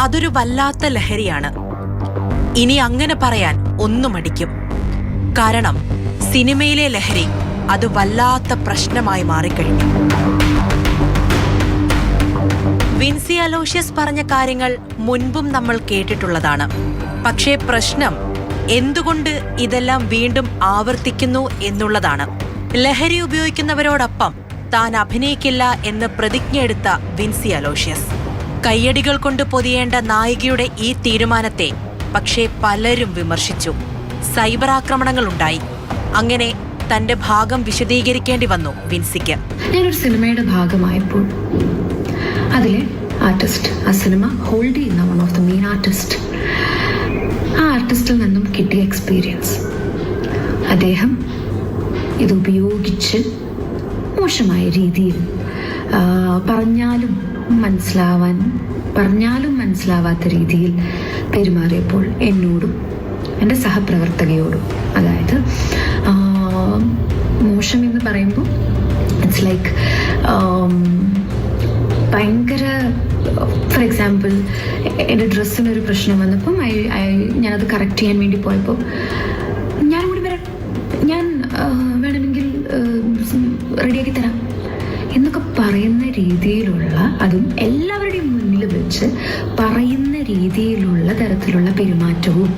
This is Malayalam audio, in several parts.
അതൊരു വല്ലാത്ത ലഹരിയാണ്. ഇനി അങ്ങനെ പറയാൻ ഒന്നും മടിക്കും. കാരണം സിനിമയിലെ ലഹരി അത് വല്ലാത്ത പ്രശ്നമായി മാറിക്കഴിഞ്ഞു. വിൻസി അലോഷ്യസ് പറഞ്ഞ കാര്യങ്ങൾ മുൻപും നമ്മൾ കേട്ടിട്ടുള്ളതാണ്. പക്ഷേ പ്രശ്നം എന്തുകൊണ്ട് ഇതെല്ലാം വീണ്ടും ആവർത്തിക്കുന്നു എന്നുള്ളതാണ്. ലഹരി ഉപയോഗിക്കുന്നവരോടൊപ്പം താൻ അഭിനയിക്കില്ല എന്ന് പ്രതിജ്ഞയെടുത്ത വിൻസി അലോഷ്യസ് കയ്യടികൾ കൊണ്ട് പൊതിയേണ്ട നായികയുടെ ഈ തീരുമാനത്തെ പക്ഷേ പലരും വിമർശിച്ചു. സൈബർ ആക്രമണങ്ങളുണ്ടായി. അങ്ങനെ തന്റെ ഭാഗം വിശദീകരിക്കേണ്ടി വന്നു വിൻസിക്ക്. ഞാനൊരു സിനിമയുടെ ഭാഗമായപ്പോൾ അതിലെ ആർട്ടിസ്റ്റ്, ആ സിനിമ ഹോൾഡ് ചെയ്യുന്ന one of the main artist, ആ ആർട്ടിസ്റ്റിൽ നിന്നും കിട്ടിയ എക്സ്പീരിയൻസ്, അദ്ദേഹം ഇത് ഉപയോഗിച്ച് മോശമായ രീതിയിൽ പറഞ്ഞാലും മനസ്സിലാവാത്ത രീതിയിൽ പെരുമാറിയപ്പോൾ എന്നോടും എൻ്റെ സഹപ്രവർത്തകയോടും, അതായത് മോശം എന്ന് പറയുമ്പോൾ ഇറ്റ്സ് ലൈക്ക് ഭയങ്കര, ഫോർ എക്സാമ്പിൾ എൻ്റെ ഡ്രസ്സിനൊരു പ്രശ്നം വന്നപ്പം ഞാനത് കറക്റ്റ് ചെയ്യാൻ വേണ്ടി പോയപ്പോൾ ഞാൻ കൂടി വരാം, ഞാൻ വേണമെങ്കിൽ റെഡിയാക്കി തരാം എന്നൊക്കെ പറയുന്ന രീതിയിലുള്ള, അതും എല്ലാവരുടെയും മുന്നിൽ വെച്ച് പറയുന്ന രീതിയിലുള്ള തരത്തിലുള്ള പെരുമാറ്റവും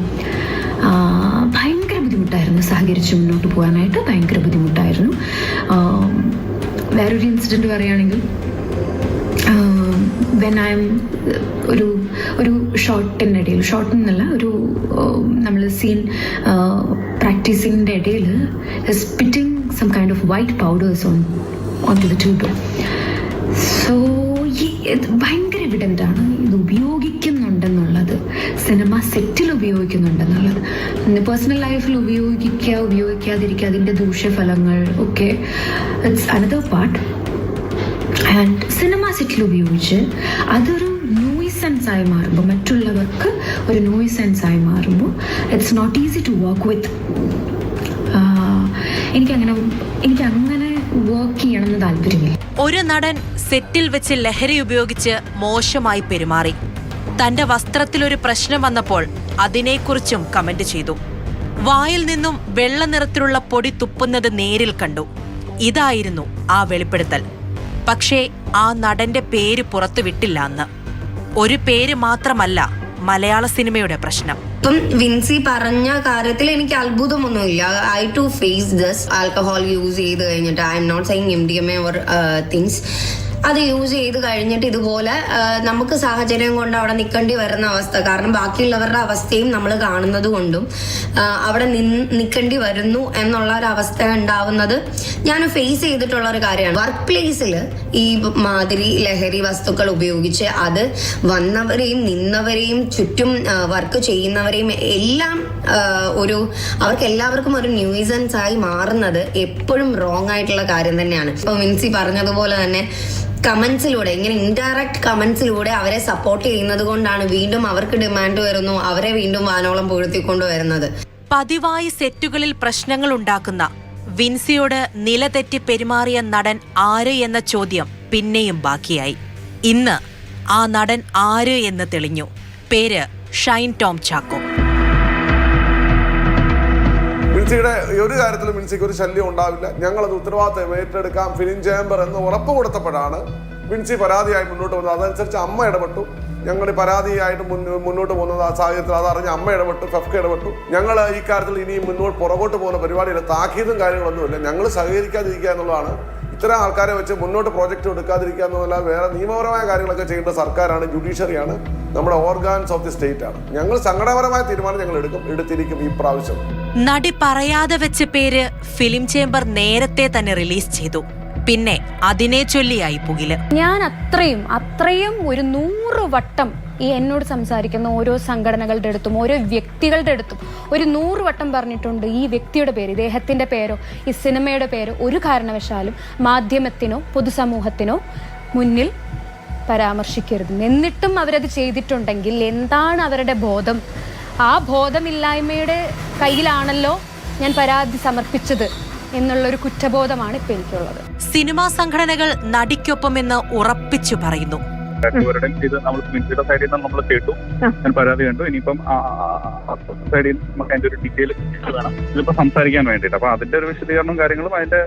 ഭയങ്കര ബുദ്ധിമുട്ടായിരുന്നു. സഹകരിച്ച് മുന്നോട്ട് പോകാനായിട്ട് ഭയങ്കര ബുദ്ധിമുട്ടായിരുന്നു. വേറൊരു ഇൻസിഡൻറ്റ് പറയുകയാണെങ്കിൽ, വെൻ ഐ എം ഒരു ഷോട്ടിൻ്റെ ഇടയിൽ, ഷോട്ടെന്നല്ല, ഒരു നമ്മൾ സീൻ പ്രാക്ടീസിങ്ങിൻ്റെ ഇടയിൽ spitting some kind of white powders on to the tube. So ഭയങ്കര എവിഡൻ്റാണ് ഇത് ഉപയോഗിക്കുന്നുണ്ടെന്നുള്ളത്, സിനിമ സെറ്റിൽ ഉപയോഗിക്കുന്നുണ്ടെന്നുള്ളത്. പേഴ്സണൽ ലൈഫിൽ ഉപയോഗിക്കാതിരിക്കുക, അതിൻ്റെ ദൂഷ്യഫലങ്ങൾ ഒക്കെ it's another part. And cinema സെറ്റിൽ ഉപയോഗിച്ച് അതൊരു നോയ്സൻസ് ആയി മാറുമ്പോൾ, മറ്റുള്ളവർക്ക് ഒരു നോയ്സൻസ് ആയി മാറുമ്പോൾ it's not easy to work with. എനിക്കങ്ങനെ വർക്ക് ചെയ്യണമെന്ന് താല്പര്യമില്ല. ഒരു നടൻ സെറ്റിൽ വെച്ച് ലഹരി ഉപയോഗിച്ച് മോശമായി പെരുമാറി. തന്റെ വസ്ത്രത്തിലൊരു പ്രശ്നം വന്നപ്പോൾ അതിനെക്കുറിച്ചും കമന്റ് ചെയ്തു. വായിൽ നിന്നും വെള്ള നിറത്തിലുള്ള പൊടി തുപ്പുന്നത് നേരിൽ കണ്ടു. ഇതായിരുന്നു ആ വെളിപ്പെടുത്തൽ. പക്ഷേ ആ നടന്റെ പേര് പുറത്തുവിട്ടില്ല അന്ന്. ഒരു പേര് മാത്രമല്ല മലയാള സിനിമയുടെ പ്രശ്നം. ഇപ്പം വിൻസി പറഞ്ഞ കാര്യത്തിൽ എനിക്ക് അത്ഭുതമൊന്നുമില്ല. I too face this. Alcohol use ചെയ്ത് കഴിഞ്ഞിട്ട്, I'm not saying MDMA or things, അത് യൂസ് ചെയ്ത് കഴിഞ്ഞിട്ട് ഇതുപോലെ നമുക്ക് സാഹചര്യം കൊണ്ട് അവിടെ നിൽക്കേണ്ടി വരുന്ന അവസ്ഥ, കാരണം ബാക്കിയുള്ളവരുടെ അവസ്ഥയും നമ്മൾ കാണുന്നത് കൊണ്ടും അവിടെ നിൽക്കേണ്ടി വരുന്നു എന്നുള്ള ഒരു അവസ്ഥ ഉണ്ടാവുന്നത് ഞാൻ ഫേസ് ചെയ്തിട്ടുള്ള ഒരു കാര്യമാണ്. വർക്ക് പ്ലേസിൽ ഈ മാതിരി ലഹരി വസ്തുക്കൾ ഉപയോഗിച്ച് അത് വന്നവരെയും നിന്നവരെയും ചുറ്റും വർക്ക് ചെയ്യുന്നവരെയും എല്ലാം അവർക്ക് എല്ലാവർക്കും ഒരു ന്യൂസൻസ് ആയി മാറുന്നത് എപ്പോഴും റോങ് ആയിട്ടുള്ള കാര്യം തന്നെയാണ്. ഇപ്പൊ വിൻസി പറഞ്ഞതുപോലെ തന്നെ കമന്റ്സിലൂടെ, ഇങ്ങനെ ഇൻഡയറക്റ്റ് കമന്റ്സിലൂടെ അവരെ സപ്പോർട്ട് ചെയ്യുന്നത് കൊണ്ടാണ് വീണ്ടും അവർക്ക് ഡിമാൻഡ് വരുന്നു, അവരെ വീണ്ടും വാനോളം പുകഴ്ത്തിക്കൊണ്ടുവരുന്നത്. പതിവായി സെറ്റുകളിൽ പ്രശ്നങ്ങൾ ഉണ്ടാക്കുന്ന വിൻസിയോട് നിലതെറ്റി പെരുമാറിയ നടൻ ആര് എന്ന ചോദ്യം പിന്നെയും ബാക്കിയായി. ഇന്ന് ആ നടൻ ആര് എന്ന് തെളിഞ്ഞു. പേര് ഷൈൻ ടോം ചാക്കോ. വിൻസിയുടെ ഒരു കാര്യത്തിലും വിൻസിക്ക് ഒരു ശല്യം ഉണ്ടാവില്ല, ഞങ്ങളത് ഉത്തരവാദിത്തം ഏറ്റെടുക്കാം, ഫിലിം ചേംബർ എന്ന് ഉറപ്പ് കൊടുത്തപ്പോഴാണ് വിൻസി പരാതിയായി മുന്നോട്ട് വന്നത്. അതനുസരിച്ച് അമ്മ ഇടപെട്ടു. ഞങ്ങൾ ഈ പരാതിയായിട്ട് മുന്നോട്ട് പോകുന്നത് ആ സാഹചര്യത്തിൽ അതറിഞ്ഞ് അമ്മ ഇടപെട്ടു, ഫെഫ്ക ഇടപെട്ടു. ഞങ്ങൾ ഈ കാര്യത്തിൽ ഇനിയും പുറകോട്ട് പോകുന്ന പരിപാടിയില്ല. താക്കീതും കാര്യങ്ങളൊന്നുമില്ല. ഞങ്ങൾ സഹകരിക്കാതിരിക്കുക എന്നുള്ളതാണ്. ഇത്തരം ആൾക്കാരെ വെച്ച് മുന്നോട്ട് പ്രോജക്റ്റ് എടുക്കാതിരിക്കുക എന്നല്ല, വേറെ നിയമപരമായ കാര്യങ്ങളൊക്കെ ചെയ്യേണ്ട സർക്കാരാണ്, ജുഡീഷ്യറിയാണ്, നമ്മുടെ ഓർഗാൻസ് ഓഫ് ദി സ്റ്റേറ്റ് ആണ്. ഞങ്ങൾ സംഘടനാപരമായ തീരുമാനം ഞങ്ങൾ എടുത്തിരിക്കും ഈ പ്രാവശ്യം. നടി പറയാതെ വെച്ച പേര് ഫിലിം ചേംബർ നേരത്തെ തന്നെ റിലീസ് ചെയ്തു. പിന്നെ അതിനെ ചൊല്ലിയായി പുകില്. ഞാൻ അത്രയും ഒരു 100 വട്ടം ഈ എന്നോട് സംസാരിക്കുന്ന ഓരോ സംഘടനകളുടെ അടുത്തും ഓരോ വ്യക്തികളുടെ അടുത്തും ഒരു 100 വട്ടം പറഞ്ഞിട്ടുണ്ട്, ഈ വ്യക്തിയുടെ പേര്, ഇദ്ദേഹത്തിന്റെ പേരോ ഈ സിനിമയുടെ പേരോ ഒരു കാരണവശാലും മാധ്യമത്തിനോ പൊതുസമൂഹത്തിനോ മുന്നിൽ പരാമർശിക്കരുത്. എന്നിട്ടും അവരത് ചെയ്തിട്ടുണ്ടെങ്കിൽ എന്താണ് അവരുടെ ബോധം? ആ ബോധമില്ലായ്മയുടെ കയ്യിലാണല്ലോ ഞാൻ പരാതി സമർപ്പിച്ചത് എന്നുള്ളൊരു കുറ്റബോധമാണ് ഇപ്പൊ എനിക്കുള്ളത്. സിനിമാ സംഘടനകൾ നടിക്കൊപ്പമെന്ന് ഉറപ്പിച്ചു പറയുന്നു. രണ്ടുപേരുടെയും ഇത് നമ്മൾ മിൻസിയുടെ സൈഡിൽ നിന്ന് നമ്മൾ കേട്ടു, ഞാൻ പരാതി കണ്ടു. ഇനിയിപ്പം സൈഡിൽ നമുക്ക് അതിന്റെ ഒരു ഡീറ്റെയിൽ വേണം ഇതിപ്പോ സംസാരിക്കാൻ വേണ്ടിയിട്ട്. അപ്പൊ അതിന്റെ ഒരു വിശദീകരണവും കാര്യങ്ങളും അതിന്റെ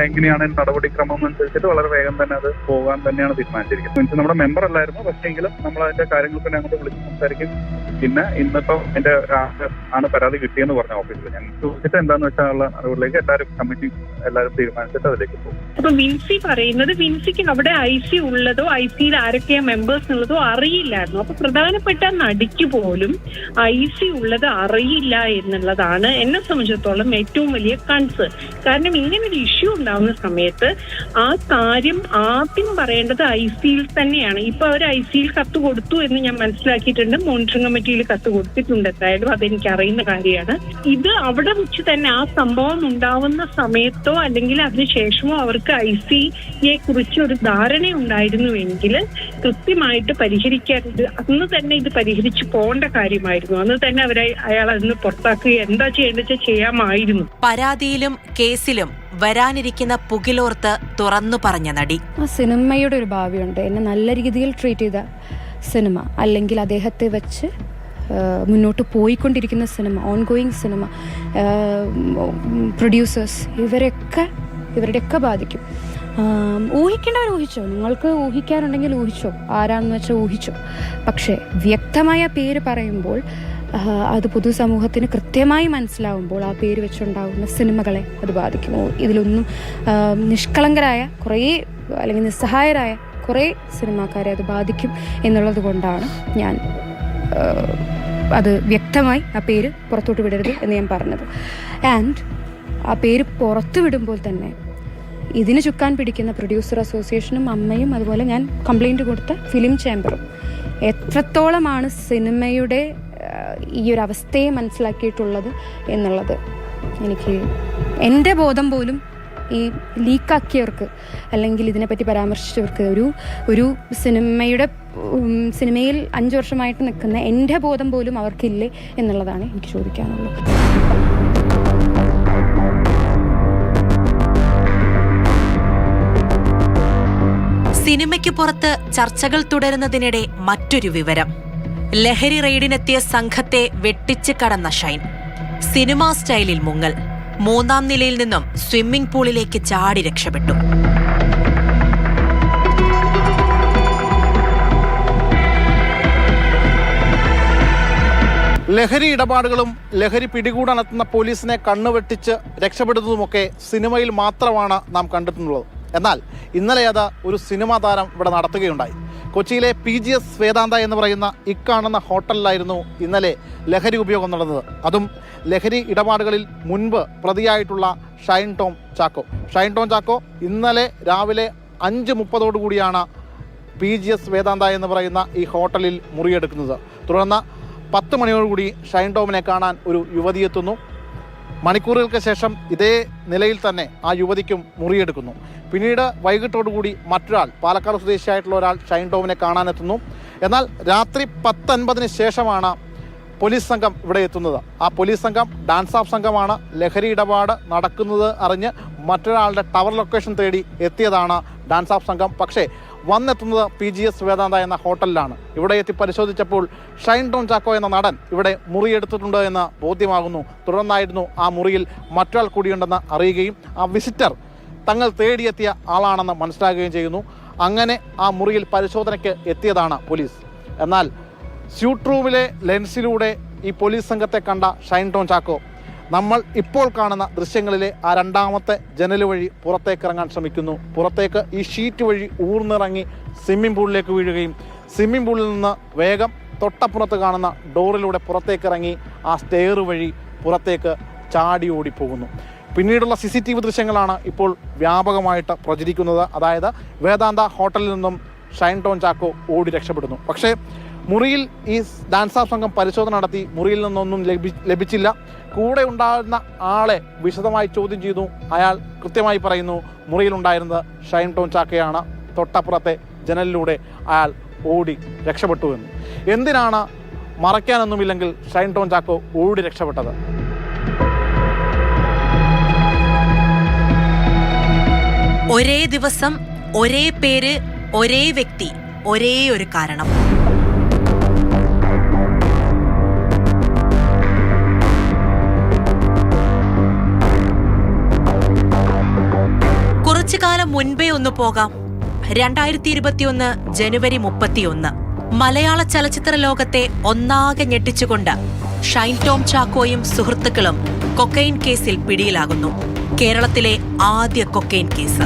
എങ്ങനെയാണ് നടപടിക്രമം അനുസരിച്ചിട്ട് വളരെ വേഗം തന്നെ അത് പോകാൻ തന്നെയാണ് തീരുമാനിച്ചിരിക്കുന്നത്. മീൻസ് നമ്മുടെ മെമ്പർ അല്ലായിരുന്നു, പക്ഷേങ്കിലും നമ്മൾ അതിന്റെ കാര്യങ്ങൾ തന്നെ അങ്ങോട്ട് വിളിച്ച് സംസാരിക്കും. പിന്നെ ഇന്നിപ്പം എന്റെ ആണ് പരാതി കിട്ടിയെന്ന് പറഞ്ഞ ഓഫീസിൽ ഞാൻ ചോദിച്ചിട്ട് എന്താന്ന് വെച്ചാൽ ഉള്ള നടപടിയിലേക്ക് എല്ലാവരും കമ്മിറ്റി എല്ലാവരും തീരുമാനിച്ചിട്ട് അതിലേക്ക് പോകും. അപ്പൊ വിൻസി പറയുന്നത് വിൻസിക്ക് അവിടെ IC ഉള്ളതോ ICയിൽ ആരൊക്കെയാ മെമ്പേഴ്സ് ഉള്ളതോ അറിയില്ലായിരുന്നു. അപ്പൊ പ്രധാനപ്പെട്ട നടിക്ക് പോലും IC ഉള്ളത് അറിയില്ല എന്നുള്ളതാണ് എന്നെ സംബന്ധിച്ചിടത്തോളം ഏറ്റവും വലിയ കൺസേൺ. കാരണം ഇങ്ങനെ ഒരു ഇഷ്യൂ ഉണ്ടാകുന്ന സമയത്ത് ആ കാര്യം ആദ്യം പറയേണ്ടത് ICയിൽ തന്നെയാണ്. ഇപ്പൊ അവർ ICയിൽ കത്ത് കൊടുത്തു എന്ന് ഞാൻ മനസ്സിലാക്കിയിട്ടുണ്ട്. മോണിറ്ററിംഗ് കമ്മിറ്റിയിൽ കത്ത് കൊടുത്തിട്ടുണ്ട്. എന്തായാലും അതെനിക്ക് അറിയുന്ന കാര്യമാണ്. ഇത് അവിടെ വെച്ച് തന്നെ ആ സംഭവം ഉണ്ടാവുന്ന സമയത്തോ അല്ലെങ്കിൽ അതിനുശേഷമോ അവർക്ക് ICയെ കുറിച്ച് ഒരു ധാരണ ഉണ്ടായിരുന്നുവെങ്കിൽ കൃത്യമായിട്ട് പരിഹരിക്കാൻ അന്ന് തന്നെ ഇത് പരിഹരിച്ചു പോകേണ്ട കാര്യമായിരുന്നു. അന്ന് തന്നെ അയാൾ അതിന് പുറത്താക്കുക എന്താ ചെയ്യേണ്ടത് ചെയ്യാമായിരുന്നു. പരാതിയിലും കേസിലും വരാനിരിക്കുന്ന പുകിലോർത്ത് തുറന്നു പറഞ്ഞ നടി. ആ സിനിമയുടെ ഒരു ഭാവിയുണ്ട്. എന്നെ നല്ല രീതിയിൽ ട്രീറ്റ് ചെയ്ത സിനിമ, അല്ലെങ്കിൽ അദ്ദേഹത്തെ വെച്ച് മുന്നോട്ട് പോയിക്കൊണ്ടിരിക്കുന്ന സിനിമ, ഓൺഗോയിങ് സിനിമ, പ്രൊഡ്യൂസേഴ്സ്, ഇവരുടെയൊക്കെ ബാധിക്കും. ഊഹിക്കേണ്ടവർ ഊഹിച്ചോ, നിങ്ങൾക്ക് ഊഹിക്കാനുണ്ടെങ്കിൽ ഊഹിച്ചോ, ആരാന്ന് വെച്ചാൽ ഊഹിച്ചോ. പക്ഷേ വ്യക്തമായ പേര് പറയുമ്പോൾ അത് പൊതുസമൂഹത്തിന് കൃത്യമായി മനസ്സിലാവുമ്പോൾ ആ പേര് വെച്ചുണ്ടാകുന്ന സിനിമകളെ അത് ബാധിക്കുമോ? ഇതിലൊന്നും നിഷ്കളങ്കരായ കുറേ അല്ലെങ്കിൽ നിസ്സഹായരായ കുറേ സിനിമാക്കാരെ അത് ബാധിക്കും എന്നുള്ളത് കൊണ്ടാണ് ഞാൻ അത് വ്യക്തമായി ആ പേര് പുറത്തോട്ട് വിടരുത് എന്ന് ഞാൻ പറഞ്ഞത്. ആൻഡ് ആ പേര് പുറത്തു വിടുമ്പോൾ തന്നെ ഇതിന് ചുക്കാൻ പിടിക്കുന്ന പ്രൊഡ്യൂസർ അസോസിയേഷനും അമ്മയും അതുപോലെ ഞാൻ കംപ്ലൈൻറ്റ് കൊടുത്ത ഫിലിം ചേംബറും എത്രത്തോളമാണ് സിനിമയുടെ ഈ ഒരു അവസ്ഥയെ മനസ്സിലാക്കിയിട്ടുള്ളത് എന്നുള്ളത് എനിക്ക് എൻ്റെ ബോധം പോലും ഈ ലീക്കാക്കിയവർക്ക് അല്ലെങ്കിൽ ഇതിനെപ്പറ്റി പരാമർശിച്ചവർക്ക് ഒരു സിനിമയിൽ 5 വർഷമായിട്ട് നിൽക്കുന്ന എൻ്റെ ബോധം പോലും അവർക്കില്ലേ എന്നുള്ളതാണ് എനിക്ക് ചോദിക്കാനുള്ളത്. സിനിമയ്ക്ക് പുറത്ത് ചർച്ചകൾ തുടരുന്നതിനിടെ മറ്റൊരു വിവരം. ലഹരി റെയ്ഡിനെത്തിയ സംഘത്തെ വെട്ടിച്ച് കടന്ന ഷൈൻ. സിനിമാ സ്റ്റൈലിൽ മുങ്ങൽ. 3-ാം നിലയിൽ നിന്നും സ്വിമ്മിംഗ് പൂളിലേക്ക് ചാടി രക്ഷപ്പെട്ടു. ലഹരി ഇടപാടുകളും ലഹരി പിടികൂടാനെത്തുന്ന പോലീസിനെ കണ്ണുവെട്ടിച്ച് രക്ഷപ്പെടുന്നതുമൊക്കെ സിനിമയിൽ മാത്രമാണ് നാം കണ്ടിട്ടുള്ളത്. എന്നാൽ ഇന്നലെ അത് ഒരു സിനിമാ താരം ഇവിടെ നടത്തുകയുണ്ടായി. കൊച്ചിയിലെ PGS വേദാന്ത എന്ന് പറയുന്ന ഇക്കാണുന്ന ഹോട്ടലിലായിരുന്നു ഇന്നലെ ലഹരി ഉപയോഗം നടന്നത്. അതും ലഹരി ഇടപാടുകളിൽ മുൻപ് പ്രതിയായിട്ടുള്ള ഷൈൻ ടോം ചാക്കോ ഇന്നലെ രാവിലെ 5:30 PGS വേദാന്ത എന്ന് പറയുന്ന ഈ ഹോട്ടലിൽ മുറിയെടുക്കുന്നത്. തുടർന്ന് 10 മണിയോടുകൂടി ഷൈൻ ടോമിനെ കാണാൻ ഒരു യുവതി എത്തുന്നു. മണിക്കൂറുകൾക്ക് ശേഷം ഇതേ നിലയിൽ തന്നെ ആ യുവതിക്കും മുറിയെടുക്കുന്നു. പിന്നീട് വൈകിട്ടോടുകൂടി മറ്റൊരാൾ, പാലക്കാട് സ്വദേശിയായിട്ടുള്ള ഒരാൾ ഷൈൻ ടോമിനെ കാണാനെത്തുന്നു. എന്നാൽ രാത്രി 10:50 ശേഷമാണ് പോലീസ് സംഘം ഇവിടെ എത്തുന്നത്. ആ പോലീസ് സംഘം ഡാൻസ് ഓഫ് സംഘമാണ്. ലഹരി ഇടപാട് നടക്കുന്നത് അറിഞ്ഞ് മറ്റൊരാളുടെ ടവർ ലൊക്കേഷൻ തേടി എത്തിയതാണ് ഡാൻസ് ഓഫ് സംഘം. പക്ഷേ വന്നെത്തുന്നത് PGS വേദാന്ത എന്ന ഹോട്ടലിലാണ്. ഇവിടെ എത്തി പരിശോധിച്ചപ്പോൾ ഷൈൻ ടോം ചാക്കോ എന്ന നടൻ ഇവിടെ മുറിയെടുത്തിട്ടുണ്ട് എന്ന് ബോധ്യമാകുന്നു. തുടർന്നായിരുന്നു ആ മുറിയിൽ മറ്റൊരാൾ കൂടിയുണ്ടെന്ന് അറിയുകയും ആ വിസിറ്റർ തങ്ങൾ തേടിയെത്തിയ ആളാണെന്ന് മനസ്സിലാക്കുകയും ചെയ്യുന്നു. അങ്ങനെ ആ മുറിയിൽ പരിശോധനയ്ക്ക് എത്തിയതാണ് പോലീസ്. എന്നാൽ സ്യൂട്ട് റൂമിലെ ലെൻസിലൂടെ ഈ പോലീസ് സംഘത്തെ കണ്ട ഷൈൻ ടോം ചാക്കോ നമ്മൾ ഇപ്പോൾ കാണുന്ന ദൃശ്യങ്ങളിലെ ആ 2ാമത്തെ ജനൽ വഴി പുറത്തേക്ക് ഇറങ്ങാൻ ശ്രമിക്കുന്നു. പുറത്തേക്ക് ഈ ഷീറ്റ് വഴി ഊർന്നിറങ്ങി സ്വിമ്മിംഗ് പൂളിലേക്ക് വീഴുകയും സ്വിമ്മിംഗ് പൂളിൽ നിന്ന് വേഗം തൊട്ടപ്പുറത്ത് കാണുന്ന ഡോറിലൂടെ പുറത്തേക്ക് ഇറങ്ങി ആ സ്റ്റെയർ വഴി പുറത്തേക്ക് ചാടി ഓടിപ്പോകുന്നു. പിന്നീടുള്ള CCTV ദൃശ്യങ്ങളാണ് ഇപ്പോൾ വ്യാപകമായിട്ട് പ്രചരിക്കുന്നത്. അതായത് വേദാന്ത ഹോട്ടലിൽ നിന്നും ഷൈൻ ടോം ചാക്കോ ഓടി രക്ഷപ്പെടുന്നു. പക്ഷേ മുറിയിൽ ഈ ഡാൻസ് ഓഫ് സംഘം പരിശോധന നടത്തി. മുറിയിൽ നിന്നൊന്നും ലഭിച്ചില്ല. കൂടെ ഉണ്ടായിരുന്ന ആളെ വിശദമായി ചോദ്യം ചെയ്തു. അയാൾ കൃത്യമായി പറയുന്നു മുറിയിലുണ്ടായിരുന്നത് ഷൈൻ ടോം ചാക്കയാണ്. തൊട്ടപ്പുറത്തെ ജനലിലൂടെ അയാൾ ഓടി രക്ഷപ്പെട്ടു എന്ന്. എന്തിനാണ് മറയ്ക്കാനൊന്നുമില്ലെങ്കിൽ ഷൈൻ ടോം ചാക്കോ ഓടി രക്ഷപ്പെട്ടത്? ഒരേ ദിവസം, ഒരേ പേര്, ഒരേ വ്യക്തി, ഒരേ ഒരു കാരണം. കുറച്ചു കാലം മുൻപേ ഒന്ന് പോകാം. 2021 ജനുവരി 31 മലയാള ചലച്ചിത്ര ലോകത്തെ ഒന്നാകെ ഞെട്ടിച്ചുകൊണ്ട് ഷൈൻ ടോം ചാക്കോയും സുഹൃത്തുക്കളും കൊക്കൈൻ കേസിൽ പിടിയിലാകുന്നു. കേരളത്തിലെ ആദ്യ കൊക്കൈൻ കേസ്.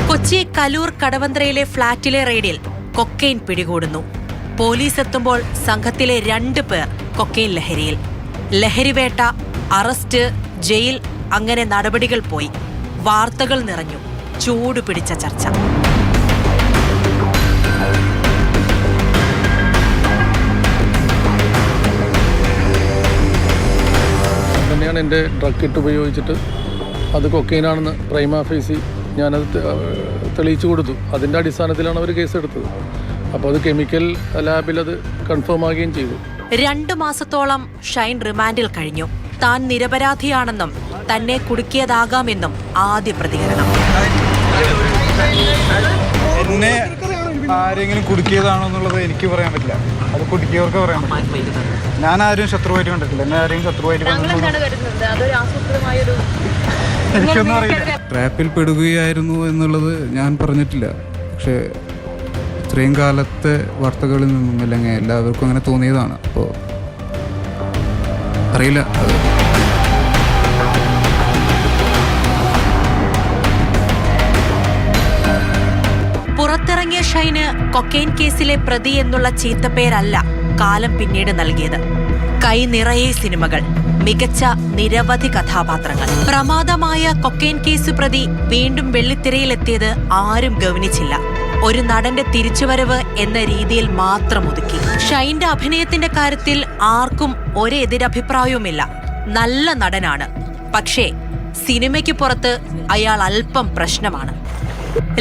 കൊച്ചി കലൂർ കടവന്ത്രയിലെ ഫ്ളാറ്റിലെ റെയ്ഡിൽ കൊക്കൈൻ പിടികൂടുന്നു. പോലീസ് എത്തുമ്പോൾ സംഘത്തിലെ 2 പേർ കൊക്കൈൻ ലഹരിയിൽ. ലഹരിവേട്ട, അറസ്റ്റ്, ജയിൽ, അങ്ങനെ നടപടികൾ പോയി. വാർത്തകൾ നിറഞ്ഞു. ചൂട് പിടിച്ച ചർച്ച. തന്നെയാണ് എൻ്റെ ഡ്രഗ് കിറ്റ് ഉപയോഗിച്ചിട്ട് അത് കൊക്കൈനാണെന്ന് പ്രൈമ ഫേസി ഞാനത് തെളിയിച്ചു കൊടുത്തു. അതിൻ്റെ അടിസ്ഥാനത്തിലാണ് അവർ കേസെടുത്തത്. അപ്പോൾ അത് കെമിക്കൽ ലാബിൽ അത് കൺഫേം ആകുകയും ചെയ്തു. 2 മാസത്തോളം ഷൈൻ റിമാൻഡിൽ കഴിഞ്ഞു. താൻ നിരപരാധിയാണെന്നും തന്നെ കുടുക്കിയതാകാമെന്നും ആദ്യ പ്രതികരണം. എന്നെ ആരെങ്കിലും കുടുക്കിയതാണോ എന്നുള്ളത് എനിക്ക് പറയാൻ പറ്റില്ല. അത് കുടുക്കിയവർക്ക് പറയാൻ പറ്റില്ല. ഞാൻ ആരും ശത്രുവായിട്ട് കണ്ടിട്ടില്ല. എന്നെ ആരെയും ശത്രുവായിട്ട് എനിക്കൊന്നും അറിയില്ല. ട്രാപ്പിൽ പെടുകയായിരുന്നു എന്നുള്ളത് ഞാൻ പറഞ്ഞിട്ടില്ല. പക്ഷേ ഇത്രയും കാലത്തെ വാർത്തകളിൽ നിന്നും അല്ലെങ്കിൽ എല്ലാവർക്കും അങ്ങനെ തോന്നിയതാണ്. അപ്പോൾ അറിയില്ല. പുറത്തിറങ്ങിയ ഷൈന് കൊക്കൈൻ കേസിലെ പ്രതി എന്നുള്ള ചീത്തപ്പേരല്ല കാലം പിന്നീട് നൽകിയത്. കൈ നിറയെ സിനിമകൾ, മികച്ച നിരവധി കഥാപാത്രങ്ങൾ. പ്രമാദമായ കൊക്കൈൻ കേസ് പ്രതി വീണ്ടും വെള്ളിത്തിരയിലെത്തിയത് ആരും ഗവനിച്ചില്ല. ഒരു നടന്റെ തിരിച്ചുവരവ് എന്ന രീതിയിൽ മാത്രം ഒതുക്കി. ഷൈന്റെ അഭിനയത്തിന്റെ കാര്യത്തിൽ ആർക്കും ഒരു എതിരഭിപ്രായവുമില്ല. നല്ല നടനാണ്. പക്ഷേ സിനിമയ്ക്ക് പുറത്ത് അയാൾ അല്പം പ്രശ്നമാണ്.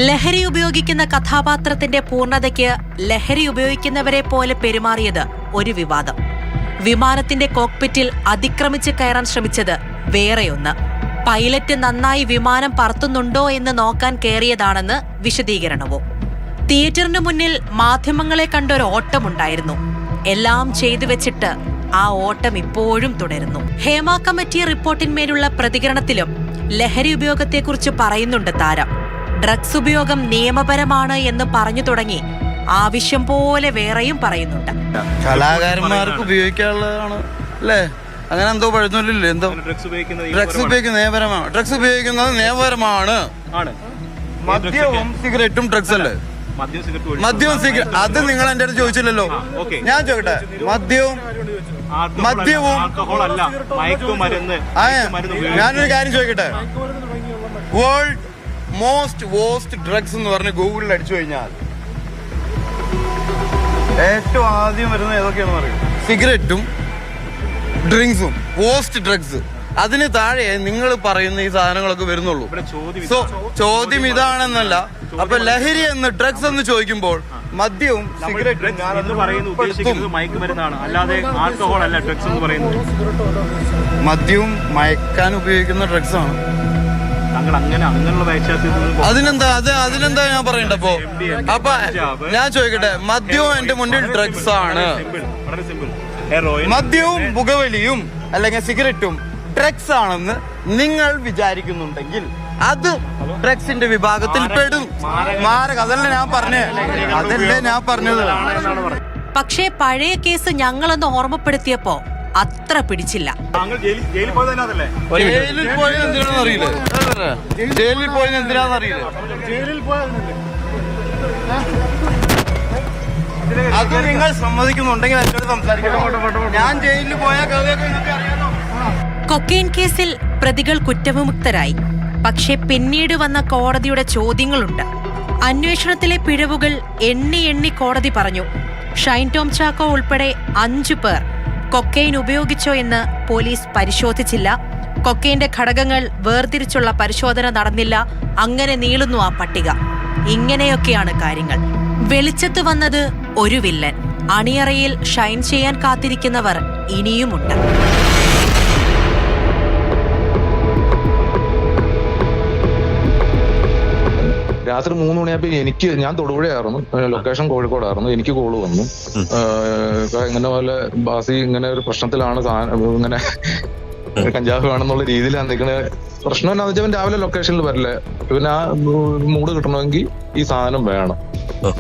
ലഹരി ഉപയോഗിക്കുന്ന കഥാപാത്രത്തിന്റെ പൂർണ്ണതയ്ക്ക് ലഹരി ഉപയോഗിക്കുന്നവരെ പോലെ പെരുമാറിയത് ഒരു വിവാദം. വിമാനത്തിന്റെ കോക്പിറ്റിൽ അതിക്രമിച്ച് കയറാൻ ശ്രമിച്ചത് വേറെയൊന്ന്. പൈലറ്റ് നന്നായി വിമാനം പറത്തുന്നുണ്ടോ എന്ന് നോക്കാൻ കയറിയതാണെന്ന് വിശദീകരണവും. തിയേറ്ററിന് മുന്നിൽ മാധ്യമങ്ങളെ കണ്ടൊരു ഓട്ടമുണ്ടായിരുന്നു. എല്ലാം ചെയ്തു വെച്ചിട്ട് ആ ഓട്ടം ഇപ്പോഴും തുടരുന്നു. ഹേമ കമ്മിറ്റി റിപ്പോർട്ടിന്മേലുള്ള പ്രതികരണത്തിലും ലഹരി ഉപയോഗത്തെക്കുറിച്ച് പറയുന്നുണ്ട് താരം. ഡ്രഗ്സ് ഉപയോഗം നിയമപരമാണ് എന്ന് പറഞ്ഞു തുടങ്ങി ആവശ്യം പോലെ വേറെയും പറയുന്നുണ്ട്. കലാകാരന്മാർക്ക് ഉപയോഗിക്കാനുള്ളതാണ് അല്ലേ? അങ്ങനെ എന്തോ പഴുന്നില്ലല്ലോ. എന്തോ ഡ്രഗ്സ് ഉപയോഗിക്കുന്നത് നിയമപരമാണ്. ഡ്രഗ്സ് ഉപയോഗിക്കുന്നത് നിയമപരമാണ്. മദ്യവും സിഗരറ്റും ഡ്രഗ്സ് അല്ലേ? മദ്യവും സിഗരറ്റ് അത് നിങ്ങൾ എന്റെ അടുത്ത് ചോദിച്ചില്ലല്ലോ. ഞാൻ ചോദിക്കട്ടെ, മദ്യവും ഞാനൊരു കാര്യം ചോദിക്കട്ടെ. വേൾഡ് മോസ്റ്റ് വോസ്റ്റ് ഡ്രഗ്സ് എന്ന് പറഞ്ഞ് ഗൂഗിളിൽ അടിച്ചു കഴിഞ്ഞാൽ ഏറ്റവും ആദ്യം വരുന്നത് ഏതൊക്കെയാണെന്ന് പറയും? സിഗരറ്റും ഡ്രിങ്ക്സും. Worst drugs. അതിന് താഴെ നിങ്ങൾ പറയുന്ന ഈ സാധനങ്ങളൊക്കെ വരുന്നുള്ളൂ. സോ ചോദ്യം ഇതാണെന്നല്ല. അപ്പൊ ലഹരി എന്ന് ഡ്രഗ്സ് എന്ന് ചോദിക്കുമ്പോൾ മദ്യവും സിഗരറ്റും മദ്യവും മയക്കാൻ ഉപയോഗിക്കുന്ന ഡ്രഗ്സ് ആണ്. അതിനെന്താ ഞാൻ പറയണ്ട? അപ്പൊ ഞാൻ ചോദിക്കട്ടെ, മദ്യവും എന്റെ മുന്നിൽ ഡ്രഗ്സ് ആണ്. മദ്യവും പുകവലിയും അല്ലെങ്കിൽ സിഗരറ്റും ഡ്രഗ്സ് ആണെന്ന് നിങ്ങൾ വിചാരിക്കുന്നുണ്ടെങ്കിൽ അത് ഡ്രഗ്സിന്റെ വിഭാഗത്തിൽ പെടും. അതല്ലേ ഞാൻ പറഞ്ഞത്. പക്ഷേ പഴയ കേസ് ഞങ്ങളൊന്ന് ഓർമ്മപ്പെടുത്തിയപ്പോ അത്ര പിടിച്ചില്ല. ജയിലിൽ പോയത് എന്തിനാണെന്നറിയില്ലേ? അത് നിങ്ങൾ സമ്മതിക്കുന്നുണ്ടെങ്കിൽ എന്നോട് സംസാരിക്കണം. ഞാൻ ജയിലിൽ പോയ കഥയൊക്കെ നിങ്ങൾക്ക് അറിയാമോ? കൊക്കൈൻ കേസിൽ പ്രതികൾ കുറ്റവിമുക്തരായി. പക്ഷെ പിന്നീട് വന്ന കോടതിയുടെ ചോദ്യങ്ങളുണ്ട്. അന്വേഷണത്തിലെ പിഴവുകൾ എണ്ണി കോടതി പറഞ്ഞു. ഷൈൻ ടോം ചാക്കോ ഉൾപ്പെടെ 5 പേർ കൊക്കൈൻ ഉപയോഗിച്ചോ എന്ന് പോലീസ് പരിശോധിച്ചില്ല. കൊക്കൈന്റെ ഘടകങ്ങൾ വേർതിരിച്ചുള്ള പരിശോധന നടന്നില്ല. അങ്ങനെ നീളുന്നു ആ പട്ടിക. ഇങ്ങനെയൊക്കെയാണ് കാര്യങ്ങൾ. വെളിച്ചത്ത് വന്നത് ഒരു വില്ലൻ. അണിയറയിൽ ഷൈൻ ചെയ്യാൻ കാത്തിരിക്കുന്നവർ ഇനിയുമുണ്ട്. രാത്രി 3 മണിയായപ്പോൾ ഞാൻ തൊടുപുഴയായിരുന്നു, ലൊക്കേഷൻ കോഴിക്കോടായിരുന്നു. എനിക്ക് കോള് വന്നു, ഇങ്ങനെ പോലെ ബാസി ഇങ്ങനെ ഒരു പ്രശ്നത്തിലാണ്, ഇങ്ങനെ കഞ്ചാവ് വേണമെന്നുള്ള രീതിയിലാണ് നിൽക്കുന്നത്. പ്രശ്നം എന്താണെന്ന് വെച്ചാൽ രാവിലെ ലൊക്കേഷനിൽ വരില്ല, പിന്നെ ആ മൂഡ് കിട്ടണമെങ്കിൽ ഈ സാധനം വേണം.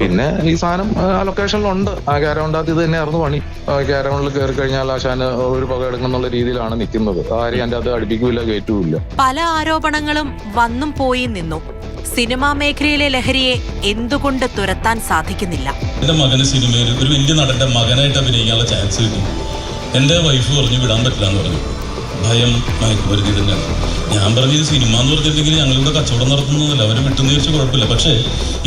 പിന്നെ ഈ സാധനം ആ ലൊക്കേഷനിലുണ്ട്, ആ ക്യാരവണിനകത്ത് ഇത് തന്നെയായിരുന്നു പണി. ക്യാരവണിൽ കയറി കഴിഞ്ഞാൽ ആശാന് ഒരു പുക എടുക്കുന്നുള്ള രീതിയിലാണ് നിൽക്കുന്നത്. ആരെയും അതിൻ്റെ അത് അടുപ്പിക്കൂല, കയറ്റൂല്ല. പല ആരോപണങ്ങളും വന്നും പോയി നിന്നു. സിനിമാ മേഖലയിലെ ലഹരിയെ എന്തുകൊണ്ട് തുരത്താൻ സാധിക്കുന്നില്ല? എന്റെ മകന് സിനിമയിൽ ഒരു വലിയ നടന്റെ മകനായിട്ട് അഭിനയിക്കാനുള്ള ചാൻസ് കിട്ടി. എന്റെ വൈഫ് പറഞ്ഞു വിടാൻ പറ്റില്ല എന്ന് പറഞ്ഞു. ഭയം, മയക്കുമരുന്ന് തന്നെയാണ്. ഞാൻ പറഞ്ഞത് സിനിമ എന്ന് പറഞ്ഞിട്ടുണ്ടെങ്കിൽ ഞങ്ങളിവിടെ കച്ചവടം നടത്തുന്നതല്ല, അവർ വിട്ടുന്ന ചോദിച്ചാൽ കുഴപ്പമില്ല. പക്ഷേ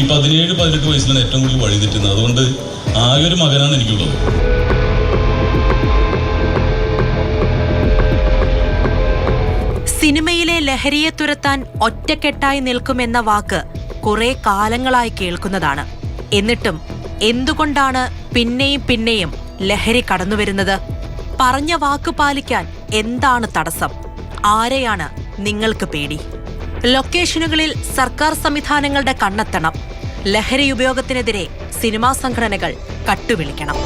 ഈ 17-18 വയസ്സിലാണ് ഏറ്റവും കൂടുതൽ വഴി തെറ്റുന്നത്. അതുകൊണ്ട് ആകെ ഒരു മകനാണ് എനിക്കുള്ളത്. സിനിമയിലെ ലഹരിയെ തുരത്താൻ ഒറ്റക്കെട്ടായി നിൽക്കുമെന്ന വാക്ക് കുറെ കാലങ്ങളായി കേൾക്കുന്നതാണ്. എന്നിട്ടും എന്തുകൊണ്ടാണ് പിന്നെയും ലഹരി കടന്നുവരുന്നത്? പറഞ്ഞ വാക്ക് പാലിക്കാൻ എന്താണ് തടസ്സം? ആരെയാണ് നിങ്ങൾക്ക് പേടി? ലൊക്കേഷനുകളിൽ സർക്കാർ സംവിധാനങ്ങളുടെ കണ്ണെത്തണം. ലഹരി ഉപയോഗത്തിനെതിരെ സിനിമാ സംഘടനകൾ കട്ടുവിളിക്കണം.